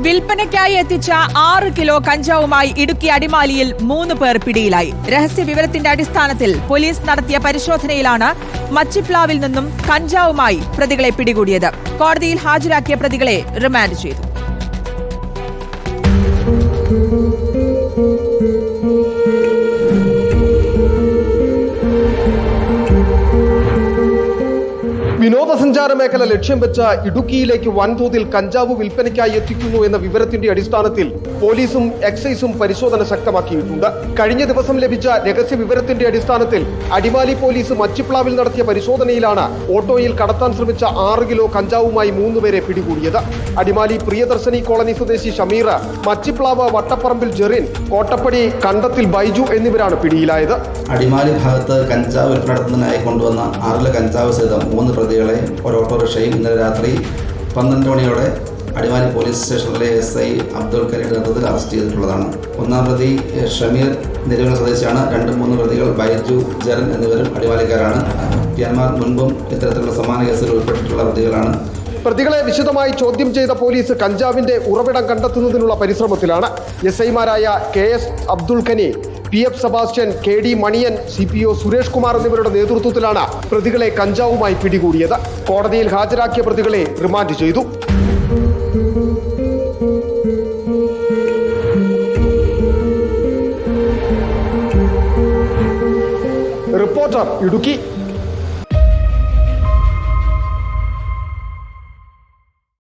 വിൽപ്പനയ്ക്കായി എത്തിച്ച 6 കിലോ കഞ്ചാവുമായി ഇടുക്കി അടിമാലിയിൽ 3 പേർ പിടിയിലായി. രഹസ്യ വിവരത്തിന്റെ അടിസ്ഥാനത്തിൽ പോലീസ് നടത്തിയ പരിശോധനയിലാണ് മച്ചിപ്ലാവിൽ നിന്നും കഞ്ചാവുമായി പ്രതികളെ പിടികൂടിയത്. കോടതിയിൽ ഹാജരാക്കിയ പ്രതികളെ റിമാൻഡ് ചെയ്തു. വിനോദസഞ്ചാര മേഖല ലക്ഷ്യം വെച്ച ഇടുക്കിയിലേക്ക് വൻതോതിൽ കഞ്ചാവ് വിൽപ്പനയ്ക്കായി എത്തിക്കുന്നു എന്ന വിവരത്തിന്റെ അടിസ്ഥാനത്തിൽ പോലീസും എക്സൈസും പരിശോധന ശക്തമാക്കിയിട്ടുണ്ട്. കഴിഞ്ഞ ദിവസം ലഭിച്ച രഹസ്യ വിവരത്തിന്റെ അടിസ്ഥാനത്തിൽ അടിമാലി പോലീസ് മച്ചിപ്ലാവിൽ നടത്തിയ പരിശോധനയിലാണ് ഓട്ടോയിൽ കടത്താൻ ശ്രമിച്ച 6 കിലോ കഞ്ചാവുമായി 3 പേരെ പിടികൂടിയത്. അടിമാലി പ്രിയദർശിനി കോളനി സ്വദേശി ഷമീർ, മച്ചിപ്ലാവ് വട്ടപ്പറമ്പിൽ ജെറിൻ, കോട്ടപ്പടി കണ്ടത്തിൽ ബൈജു എന്നിവരാണ് പിടിയിലായത്. അടിമാലി ഭാഗത്ത് കഞ്ചാവ് വിൽപ്പന നടത്തുന്നതിനായി കൊണ്ടുവന്ന 6 കിലോ കഞ്ചാവ് സഹിതം 3 പ്രതികളെ ഒരു ഓട്ടോറിക്ഷയും ഇന്നലെ രാത്രി 12 മണിയോടെ അടിമാലി പോലീസ് സ്റ്റേഷനിലെ SI അബ്ദുൾ കരീയുടെ നേതൃത്വത്തിൽ അറസ്റ്റ് ചെയ്തിട്ടുള്ളതാണ്. 1-ാം പ്രതി ഷമീർ നിരവധി സ്വദേശിയാണ്. 2-3 പ്രതികൾ ബൈജു, ജെറിൻ എന്നിവരും അടിമാലിക്കാരാണ്. പിയാന്മാർ മുൻപും ഇത്തരത്തിലുള്ള സമാന കേസുകൾ ഉൾപ്പെട്ടിട്ടുള്ള പ്രതികളാണ്. പ്രതികളെ വിശദമായി ചോദ്യം ചെയ്ത പോലീസ് കഞ്ചാവിന്റെ ഉറവിടം കണ്ടെത്തുന്നതിനുള്ള പരിശ്രമത്തിലാണ്. SI-മാരായ KS അബ്ദുൾ ഖനി, PF Sebastian, KD Maniyan, CPO Suresh Kumar എന്നിവരുടെ നേതൃത്വത്തിലാണ് പ്രതികളെ കഞ്ചാവുമായി പിടികൂടിയത്. കോടതിയിൽ ഹാജരാക്കിയ പ്രതികളെ റിമാൻഡ് ചെയ്തു. റിപ്പോർട്ടർ ഇടുക്കി.